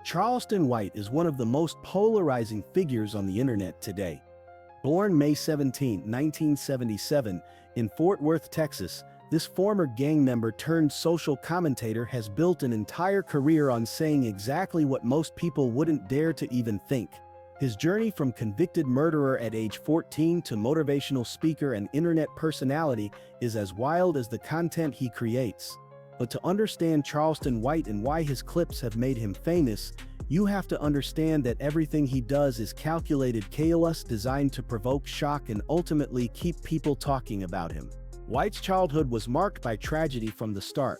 Charleston White is one of the most polarizing figures on the internet today. Born May 17, 1977, in Fort Worth, Texas, this former gang member turned social commentator has built an entire career on saying exactly what most people wouldn't dare to even think. His journey from convicted murderer at age 14 to motivational speaker and internet personality is as wild as the content he creates. But to understand Charleston White and why his clips have made him famous, you have to understand that everything he does is calculated chaos designed to provoke shock and ultimately keep people talking about him. White's childhood was marked by tragedy from the start.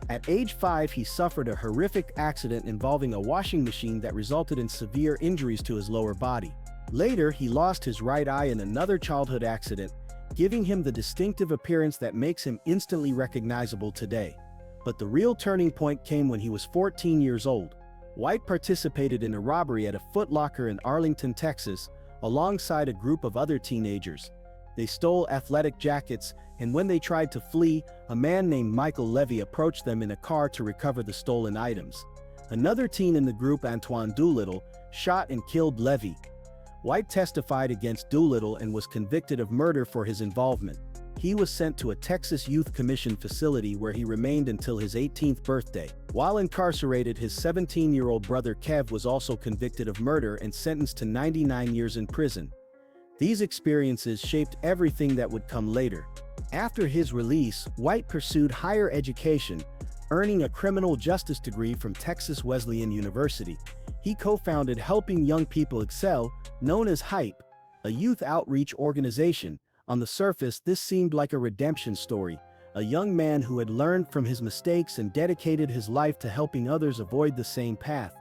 At age 5, he suffered a horrific accident involving a washing machine that resulted in severe injuries to his lower body. Later, he lost his right eye in another childhood accident, giving him the distinctive appearance that makes him instantly recognizable today. But the real turning point came when he was 14 years old. White participated in a robbery at a Foot Locker in Arlington, Texas, alongside a group of other teenagers. They stole athletic jackets, and when they tried to flee, a man named Michael Levy approached them in a car to recover the stolen items. Another teen in the group, Antoine Doolittle, shot and killed Levy. White testified against Doolittle and was convicted of murder for his involvement. He was sent to a Texas Youth Commission facility where he remained until his 18th birthday. While incarcerated, his 17-year-old brother Kev was also convicted of murder and sentenced to 99 years in prison. These experiences shaped everything that would come later. After his release, White pursued higher education, earning a criminal justice degree from Texas Wesleyan University. He co-founded Helping Young People Excel, known as HYPE, a youth outreach organization. On the surface, this seemed like a redemption story, a young man who had learned from his mistakes and dedicated his life to helping others avoid the same path.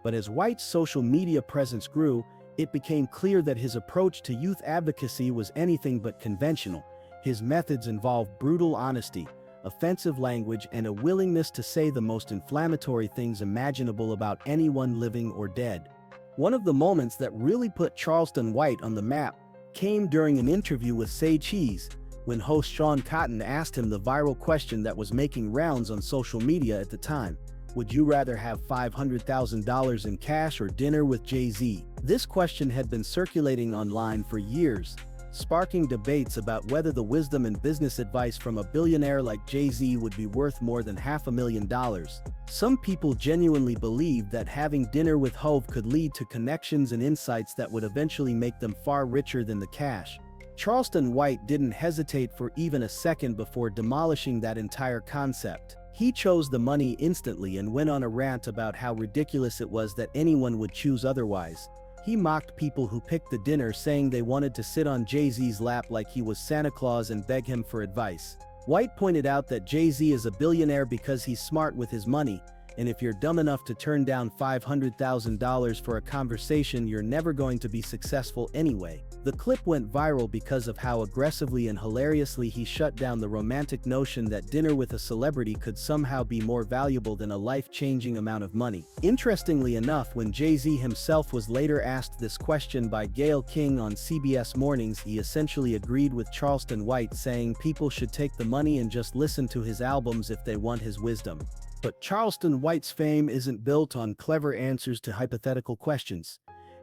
But as White's social media presence grew, it became clear that his approach to youth advocacy was anything but conventional. His methods involved brutal honesty, offensive language, and a willingness to say the most inflammatory things imaginable about anyone living or dead. One of the moments that really put Charleston White on the map came during an interview with Say Cheese, when host Sean Cotton asked him the viral question that was making rounds on social media at the time. Would you rather have $500,000 in cash or dinner with Jay-Z? This question had been circulating online for years, sparking debates about whether the wisdom and business advice from a billionaire like Jay-Z would be worth more than $500,000. Some people genuinely believed that having dinner with Hov could lead to connections and insights that would eventually make them far richer than the cash. Charleston White didn't hesitate for even a second before demolishing that entire concept. He chose the money instantly and went on a rant about how ridiculous it was that anyone would choose otherwise. He mocked people who picked the dinner, saying they wanted to sit on Jay-Z's lap like he was Santa Claus and beg him for advice. White pointed out that Jay-Z is a billionaire because he's smart with his money, and if you're dumb enough to turn down $500,000 for a conversation, you're never going to be successful anyway. The clip went viral because of how aggressively and hilariously he shut down the romantic notion that dinner with a celebrity could somehow be more valuable than a life-changing amount of money. Interestingly enough, when Jay-Z himself was later asked this question by Gayle King on CBS Mornings, he essentially agreed with Charleston White, saying people should take the money and just listen to his albums if they want his wisdom. But Charleston White's fame isn't built on clever answers to hypothetical questions.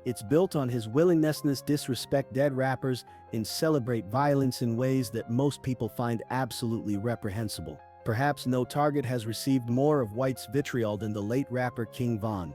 It's built on his willingness to disrespect dead rappers and celebrate violence in ways that most people find absolutely reprehensible. Perhaps no target has received more of White's vitriol than the late rapper King Von.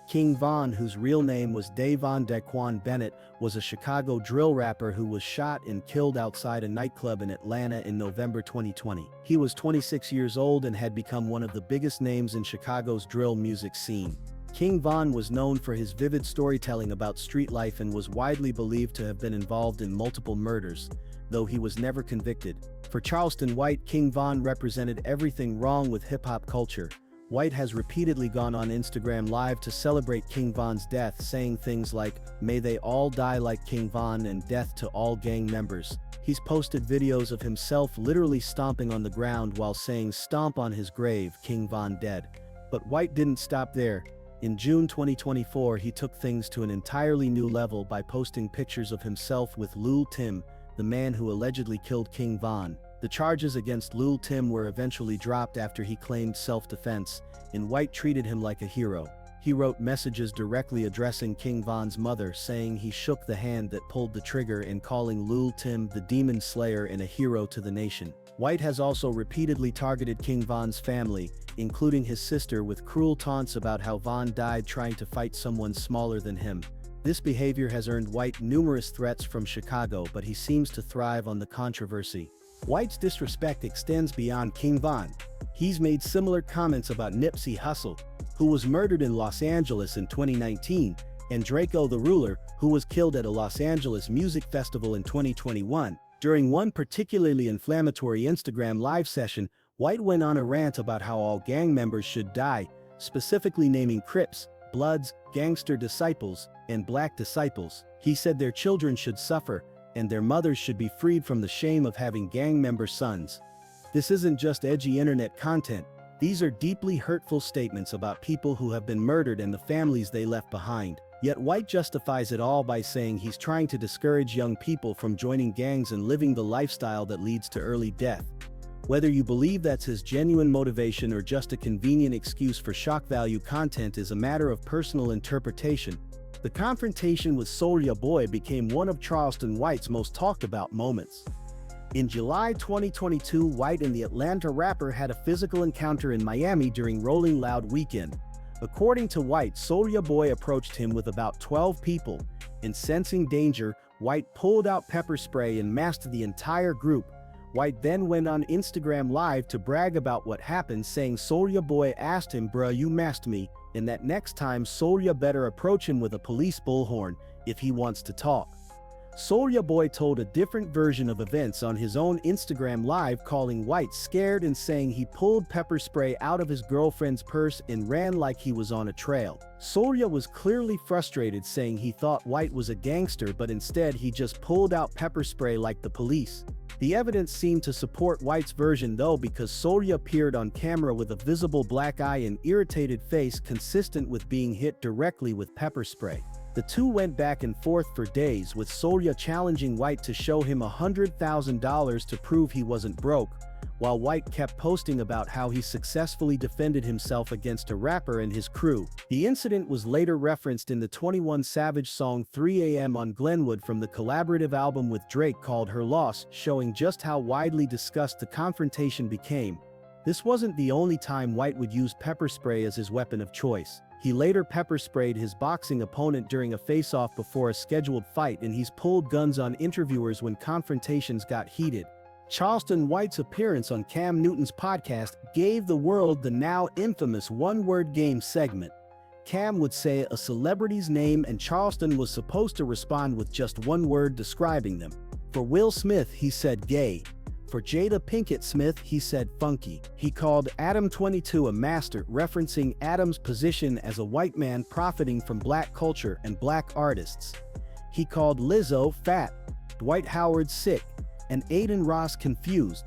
King Von, whose real name was Davon Daquan Bennett, was a Chicago drill rapper who was shot and killed outside a nightclub in Atlanta in November 2020. He was 26 years old and had become one of the biggest names in Chicago's drill music scene. King Von was known for his vivid storytelling about street life and was widely believed to have been involved in multiple murders, though he was never convicted. For Charleston White, King Von represented everything wrong with hip-hop culture. White has repeatedly gone on Instagram Live to celebrate King Von's death, saying things like, "May they all die like King Von and death to all gang members." He's posted videos of himself literally stomping on the ground while saying, "Stomp on his grave, King Von dead." But White didn't stop there. In June 2024, he took things to an entirely new level by posting pictures of himself with Lil Tim, the man who allegedly killed King Von. The charges against Lil Tim were eventually dropped after he claimed self-defense, and White treated him like a hero. He wrote messages directly addressing King Von's mother, saying he shook the hand that pulled the trigger and calling Lul Tim the demon slayer and a hero to the nation. White has also repeatedly targeted King Von's family, including his sister, with cruel taunts about how Von died trying to fight someone smaller than him. This behavior has earned White numerous threats from Chicago, but he seems to thrive on the controversy. White's disrespect extends beyond King Von. He's made similar comments about Nipsey Hussle, who was murdered in Los Angeles in 2019, and Draco the Ruler, who was killed at a Los Angeles music festival in 2021. During one particularly inflammatory Instagram live session, White went on a rant about how all gang members should die, specifically naming Crips, Bloods, Gangster Disciples, and Black Disciples. He said their children should suffer, and their mothers should be freed from the shame of having gang member sons. This isn't just edgy internet content. These are deeply hurtful statements about people who have been murdered and the families they left behind. Yet White justifies it all by saying he's trying to discourage young people from joining gangs and living the lifestyle that leads to early death. Whether you believe that's his genuine motivation or just a convenient excuse for shock value content is a matter of personal interpretation. The confrontation with Soulja Boy became one of Charleston White's most talked about moments. In July 2022, White and the Atlanta rapper had a physical encounter in Miami during Rolling Loud weekend. According to White, Soulja Boy approached him with about 12 people, and sensing danger, White pulled out pepper spray and masked the entire group. White then went on Instagram Live to brag about what happened, saying Soulja Boy asked him, "Bruh, you masked me," and that next time Soulja better approach him with a police bullhorn if he wants to talk. Soulja Boy told a different version of events on his own Instagram Live, calling White scared and saying he pulled pepper spray out of his girlfriend's purse and ran like he was on a trail. Soulja was clearly frustrated, saying he thought White was a gangster, but instead he just pulled out pepper spray like the police. The evidence seemed to support White's version though, because Soulja appeared on camera with a visible black eye and irritated face consistent with being hit directly with pepper spray. The two went back and forth for days, with Soulja challenging White to show him $100,000 to prove he wasn't broke, while White kept posting about how he successfully defended himself against a rapper and his crew. The incident was later referenced in the 21 Savage song 3 AM on Glenwood from the collaborative album with Drake called Her Loss, showing just how widely discussed the confrontation became. This wasn't the only time White would use pepper spray as his weapon of choice. He later pepper sprayed his boxing opponent during a face-off before a scheduled fight, and he's pulled guns on interviewers when confrontations got heated. Charleston White's appearance on Cam Newton's podcast gave the world the now infamous one-word game segment. Cam would say a celebrity's name and Charleston was supposed to respond with just one word describing them. For Will Smith, he said gay. For Jada Pinkett Smith, he said funky. He called Adam 22 a master, referencing Adam's position as a white man profiting from black culture and black artists. He called Lizzo fat, Dwight Howard sick, and Aiden Ross confused.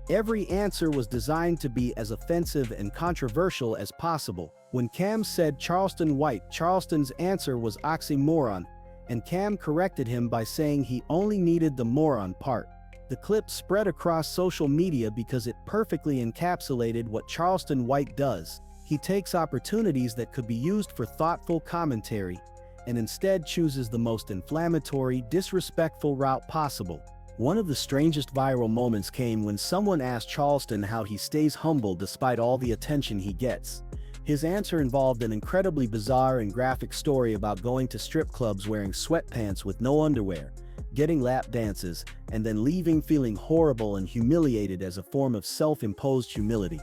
Every answer was designed to be as offensive and controversial as possible. When Cam said Charleston White, Charleston's answer was oxymoron, and Cam corrected him by saying he only needed the moron part. The clip spread across social media because it perfectly encapsulated what Charleston White does. He takes opportunities that could be used for thoughtful commentary, and instead chooses the most inflammatory, disrespectful route possible. One of the strangest viral moments came when someone asked Charleston how he stays humble despite all the attention he gets. His answer involved an incredibly bizarre and graphic story about going to strip clubs wearing sweatpants with no underwear, getting lap dances, and then leaving feeling horrible and humiliated as a form of self-imposed humility.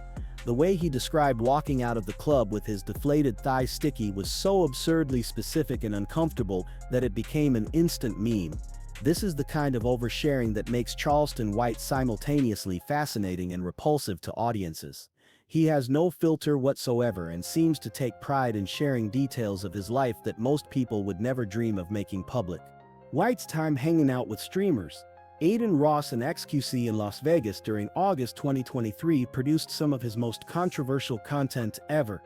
The way he described walking out of the club with his deflated thigh sticky was so absurdly specific and uncomfortable that it became an instant meme. This is the kind of oversharing that makes Charleston White simultaneously fascinating and repulsive to audiences. He has no filter whatsoever and seems to take pride in sharing details of his life that most people would never dream of making public. White's time hanging out with streamers. Aiden Ross and XQC in Las Vegas during August 2023 produced some of his most controversial content ever.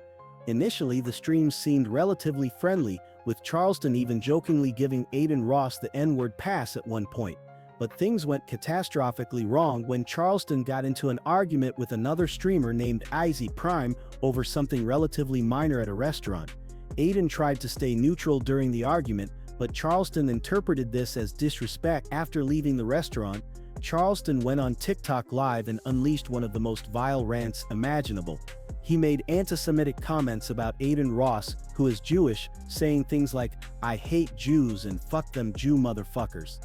Initially, the streams seemed relatively friendly, with Charleston even jokingly giving Aiden Ross the N-word pass at one point. But things went catastrophically wrong when Charleston got into an argument with another streamer named Izzy Prime over something relatively minor at a restaurant. Aiden tried to stay neutral during the argument, but Charleston interpreted this as disrespect. After leaving the restaurant, Charleston went on TikTok Live and unleashed one of the most vile rants imaginable. He made anti-Semitic comments about Aiden Ross, who is Jewish, saying things like, "I hate Jews and fuck them Jew motherfuckers."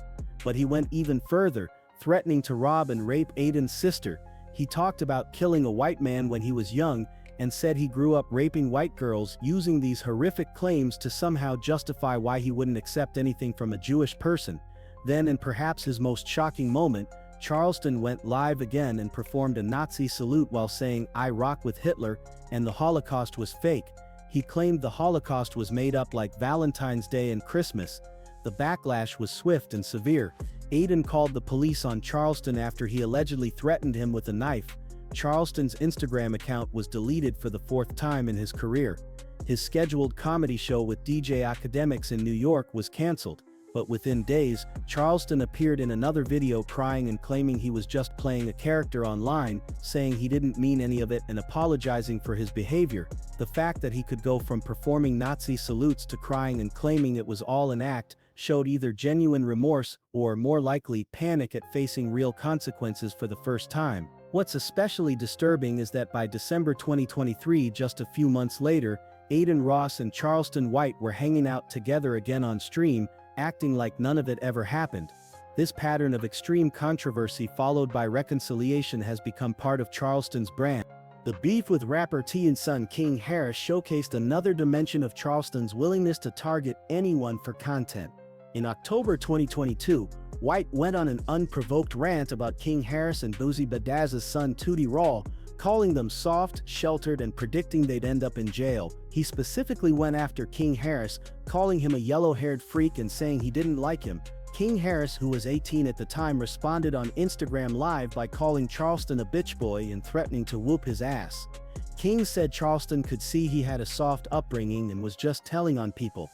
But he went even further, threatening to rob and rape Aiden's sister. He talked about killing a white man when he was young, and said he grew up raping white girls, using these horrific claims to somehow justify why he wouldn't accept anything from a Jewish person. Then, in perhaps his most shocking moment, Charleston went live again and performed a Nazi salute while saying, "I rock with Hitler, and the Holocaust was fake." He claimed the Holocaust was made up like Valentine's Day and Christmas. The backlash was swift and severe. Aiden called the police on Charleston after he allegedly threatened him with a knife. Charleston's Instagram account was deleted for the fourth time in his career. His scheduled comedy show with DJ Academics in New York was canceled. But within days, Charleston appeared in another video crying and claiming he was just playing a character online, saying he didn't mean any of it and apologizing for his behavior. The fact that he could go from performing Nazi salutes to crying and claiming it was all an act showed either genuine remorse or, more likely, panic at facing real consequences for the first time. What's especially disturbing is that by December 2023, just a few months later, Aiden Ross and Charleston White were hanging out together again on stream, acting like none of it ever happened. This pattern of extreme controversy followed by reconciliation has become part of Charleston's brand. The beef with rapper T and son King Harris showcased another dimension of Charleston's willingness to target anyone for content. In October 2022, White went on an unprovoked rant about King Harris and Boozy Badaz's son Tootie Raw, calling them soft, sheltered, and predicting they'd end up in jail. He specifically went after King Harris, calling him a yellow-haired freak and saying he didn't like him. King Harris, who was 18 at the time, responded on Instagram Live by calling Charleston a bitch boy and threatening to whoop his ass. King said Charleston could see he had a soft upbringing and was just telling on people.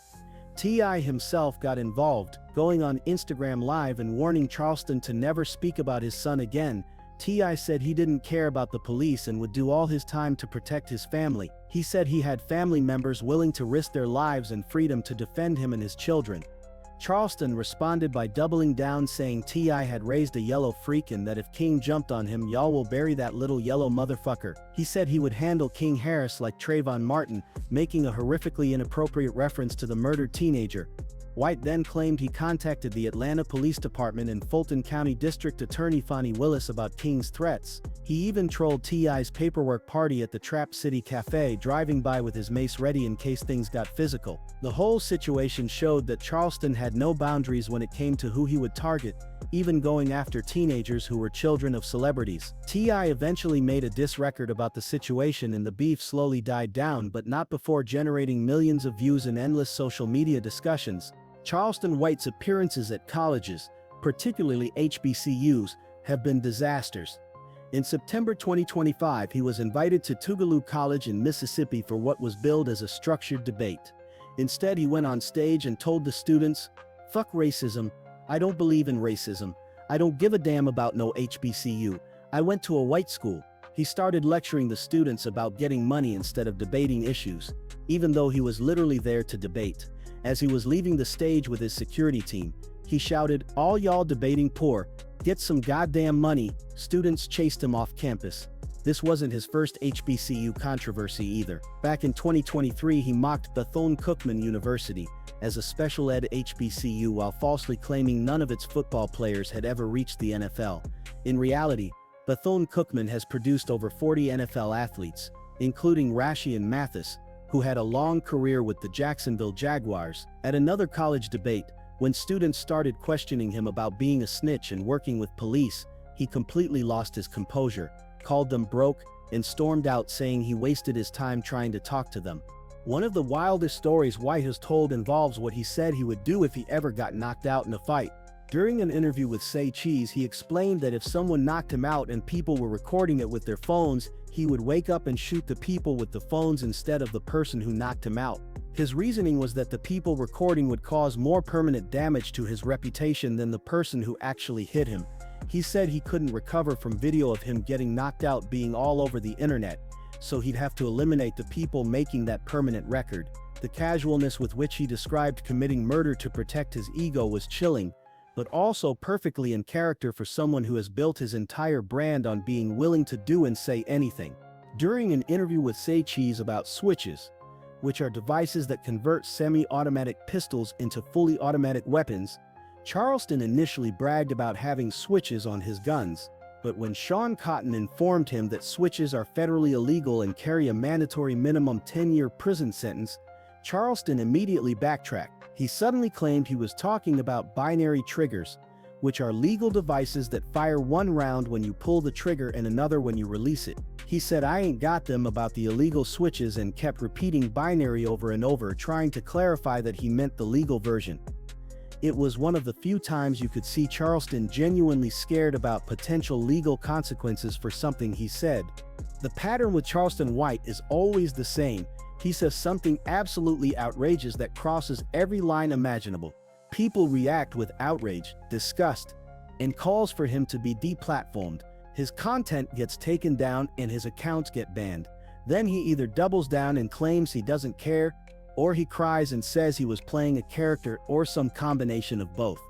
T.I. himself got involved, going on Instagram Live and warning Charleston to never speak about his son again. T.I. said he didn't care about the police and would do all his time to protect his family. He said he had family members willing to risk their lives and freedom to defend him and his children. Charleston responded by doubling down, saying T.I. had raised a yellow freak and that if King jumped on him, y'all will bury that little yellow motherfucker. He said he would handle King Harris like Trayvon Martin, making a horrifically inappropriate reference to the murdered teenager. White then claimed he contacted the Atlanta Police Department and Fulton County District Attorney Fonnie Willis about King's threats. He even trolled T.I.'s paperwork party at the Trap City Cafe, driving by with his mace ready in case things got physical. The whole situation showed that Charleston had no boundaries when it came to who he would target, even going after teenagers who were children of celebrities. T.I. eventually made a diss record about the situation and the beef slowly died down, but not before generating millions of views and endless social media discussions. Charleston White's appearances at colleges, particularly HBCUs, have been disasters. In September 2025, he was invited to Tougaloo College in Mississippi for what was billed as a structured debate. Instead, he went on stage and told the students, "Fuck racism. I don't believe in racism. I don't give a damn about no HBCU. I went to a white school." He started lecturing the students about getting money instead of debating issues, even though he was literally there to debate. As he was leaving the stage with his security team, he shouted, "All y'all debating poor, get some goddamn money." Students chased him off campus. This wasn't his first HBCU controversy either. Back in 2023, he mocked Bethune-Cookman University as a special ed HBCU while falsely claiming none of its football players had ever reached the NFL. In reality, Bethune-Cookman has produced over 40 NFL athletes, including Rashian Mathis, who had a long career with the Jacksonville Jaguars. At another college debate, when students started questioning him about being a snitch and working with police, he completely lost his composure, called them broke, and stormed out, saying he wasted his time trying to talk to them. One of the wildest stories White has told involves what he said he would do if he ever got knocked out in a fight. During an interview with Say Cheese, he explained that if someone knocked him out and people were recording it with their phones, he would wake up and shoot the people with the phones instead of the person who knocked him out. His reasoning was that the people recording would cause more permanent damage to his reputation than the person who actually hit him. He said he couldn't recover from video of him getting knocked out being all over the internet, so he'd have to eliminate the people making that permanent record. The casualness with which he described committing murder to protect his ego was chilling, but also perfectly in character for someone who has built his entire brand on being willing to do and say anything. During an interview with Say Cheese about switches, which are devices that convert semi-automatic pistols into fully automatic weapons, Charleston initially bragged about having switches on his guns. But when Sean Cotton informed him that switches are federally illegal and carry a mandatory minimum 10-year prison sentence, Charleston immediately backtracked. He suddenly claimed he was talking about binary triggers, which are legal devices that fire one round when you pull the trigger and another when you release it. He said, "I ain't got them" about the illegal switches and kept repeating binary over and over, trying to clarify that he meant the legal version. It was one of the few times you could see Charleston genuinely scared about potential legal consequences for something he said. The pattern with Charleston White is always the same. He says something absolutely outrageous that crosses every line imaginable. People react with outrage, disgust, and calls for him to be deplatformed. His content gets taken down and his accounts get banned. Then he either doubles down and claims he doesn't care, or he cries and says he was playing a character, or some combination of both.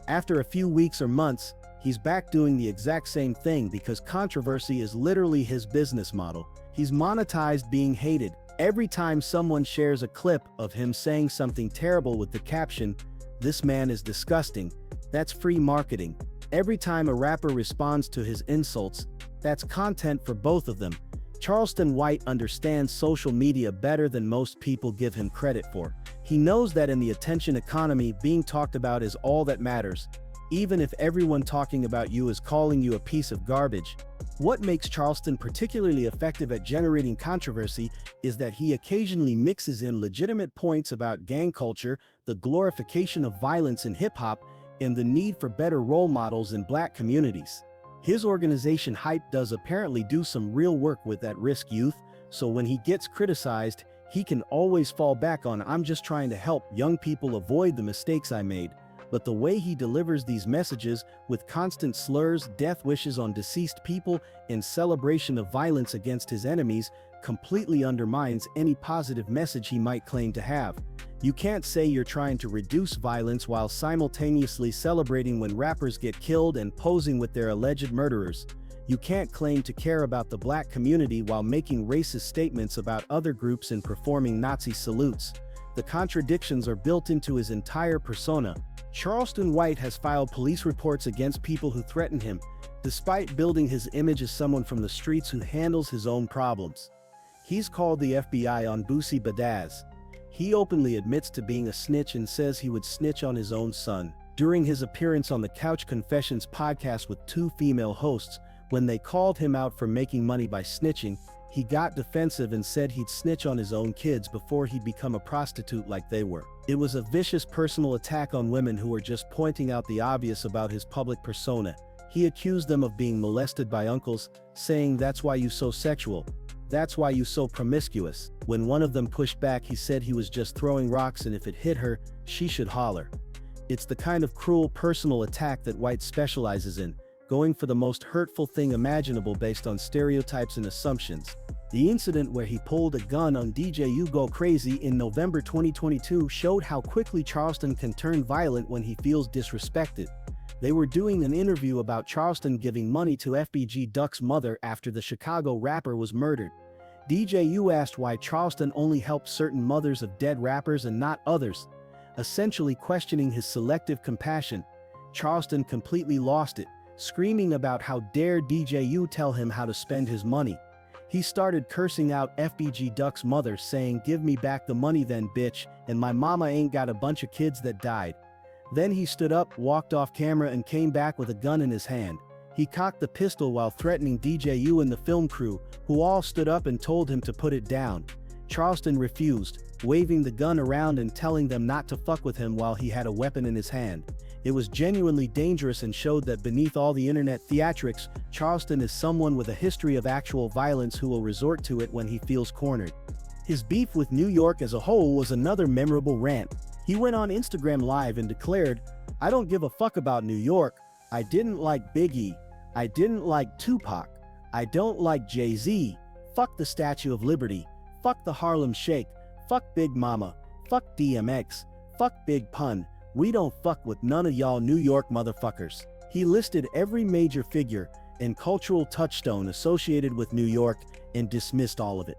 After a few weeks or months, he's back doing the exact same thing because controversy is literally his business model. He's monetized being hated. Every time someone shares a clip of him saying something terrible with the caption, "This man is disgusting," that's free marketing. Every time a rapper responds to his insults, that's content for both of them. Charleston White understands social media better than most people give him credit for. He knows that in the attention economy, being talked about is all that matters, even if everyone talking about you is calling you a piece of garbage. What makes Charleston particularly effective at generating controversy is that he occasionally mixes in legitimate points about gang culture, the glorification of violence in hip-hop, and the need for better role models in Black communities. His organization Hype does apparently do some real work with at-risk youth, so when he gets criticized, he can always fall back on, "I'm just trying to help young people avoid the mistakes I made." But the way he delivers these messages, with constant slurs, death wishes on deceased people, and celebration of violence against his enemies, completely undermines any positive message he might claim to have. You can't say you're trying to reduce violence while simultaneously celebrating when rappers get killed and posing with their alleged murderers. You can't claim to care about the Black community while making racist statements about other groups and performing Nazi salutes. The contradictions are built into his entire persona. Charleston White has filed police reports against people who threaten him, despite building his image as someone from the streets who handles his own problems. He's called the FBI on Boosie Badazz. He openly admits to being a snitch and says he would snitch on his own son. During his appearance on the Couch Confessions podcast with two female hosts, when they called him out for making money by snitching, he got defensive and said he'd snitch on his own kids before he'd become a prostitute like they were. It was a vicious personal attack on women who were just pointing out the obvious about his public persona. He accused them of being molested by uncles, saying, "That's why you so sexual. That's why you so promiscuous." When one of them pushed back, he said he was just throwing rocks and if it hit her, she should holler. It's the kind of cruel personal attack that White specializes in, going for the most hurtful thing imaginable based on stereotypes and assumptions. The incident where he pulled a gun on DJ U Go Crazy in November 2022 showed how quickly Charleston can turn violent when he feels disrespected. They were doing an interview about Charleston giving money to FBG Duck's mother after the Chicago rapper was murdered. DJ U asked why Charleston only helped certain mothers of dead rappers and not others, essentially questioning his selective compassion. Charleston completely lost it, screaming about how dare DJ U tell him how to spend his money. He started cursing out FBG Duck's mother, saying, "Give me back the money then, bitch, and my mama ain't got a bunch of kids that died." Then he stood up, walked off camera and came back with a gun in his hand. He cocked the pistol while threatening DJ U and the film crew, who all stood up and told him to put it down. Charleston refused, waving the gun around and telling them not to fuck with him while he had a weapon in his hand. It was genuinely dangerous and showed that beneath all the internet theatrics, Charleston is someone with a history of actual violence who will resort to it when he feels cornered. His beef with New York as a whole was another memorable rant. He went on Instagram Live and declared, "I don't give a fuck about New York. I didn't like Biggie. I didn't like Tupac. I don't like Jay-Z. Fuck the Statue of Liberty. Fuck the Harlem Shake. Fuck Big Mama. Fuck DMX, fuck Big Pun, we don't fuck with none of y'all New York motherfuckers. He listed every major figure and cultural touchstone associated with New York and dismissed all of it.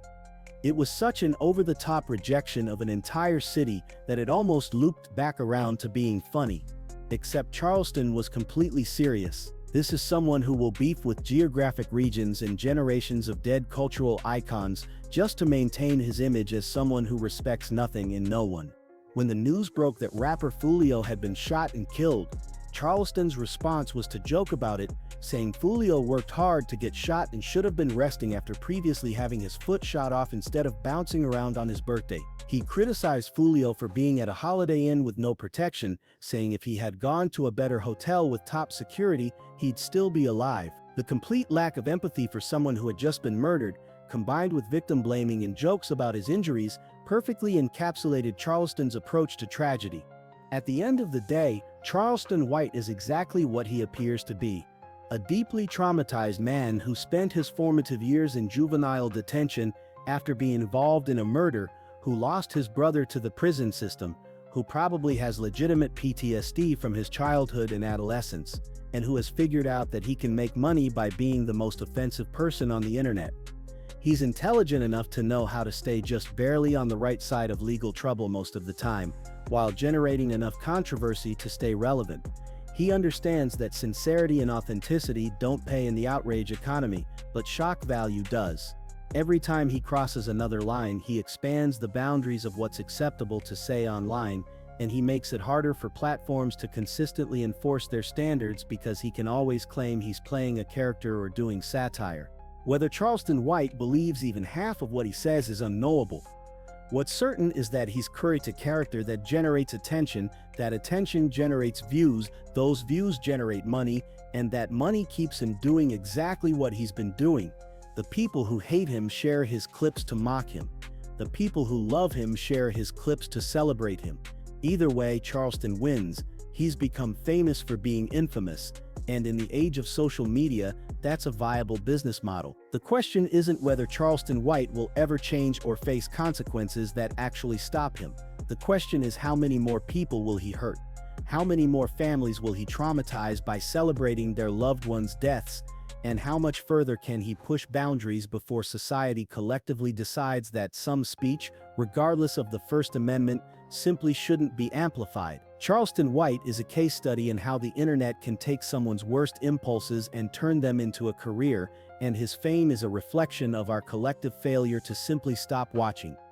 It was such an over-the-top rejection of an entire city that it almost looped back around to being funny. Except Charleston was completely serious. This is someone who will beef with geographic regions and generations of dead cultural icons just to maintain his image as someone who respects nothing and no one. When the news broke that rapper Foolio had been shot and killed, Charleston's response was to joke about it, saying Foolio worked hard to get shot and should have been resting after previously having his foot shot off instead of bouncing around on his birthday. He criticized Foolio for being at a Holiday Inn with no protection, saying if he had gone to a better hotel with top security, he'd still be alive. The complete lack of empathy for someone who had just been murdered, combined with victim blaming and jokes about his injuries, perfectly encapsulated Charleston's approach to tragedy. At the end of the day, Charleston White is exactly what he appears to be. A deeply traumatized man who spent his formative years in juvenile detention after being involved in a murder, who lost his brother to the prison system, who probably has legitimate PTSD from his childhood and adolescence, and who has figured out that he can make money by being the most offensive person on the internet. He's intelligent enough to know how to stay just barely on the right side of legal trouble most of the time, while generating enough controversy to stay relevant. He understands that sincerity and authenticity don't pay in the outrage economy, but shock value does. Every time he crosses another line, he expands the boundaries of what's acceptable to say online, and he makes it harder for platforms to consistently enforce their standards because he can always claim he's playing a character or doing satire. Whether Charleston White believes even half of what he says is unknowable. What's certain is that he's created a character that generates attention, that attention generates views, those views generate money, and that money keeps him doing exactly what he's been doing. The people who hate him share his clips to mock him. The people who love him share his clips to celebrate him. Either way, Charleston wins. He's become famous for being infamous, and in the age of social media, that's a viable business model. The question isn't whether Charleston White will ever change or face consequences that actually stop him. The question is, how many more people will he hurt? How many more families will he traumatize by celebrating their loved ones' deaths? And how much further can he push boundaries before society collectively decides that some speech, regardless of the First Amendment, simply shouldn't be amplified? Charleston White is a case study in how the internet can take someone's worst impulses and turn them into a career, and his fame is a reflection of our collective failure to simply stop watching.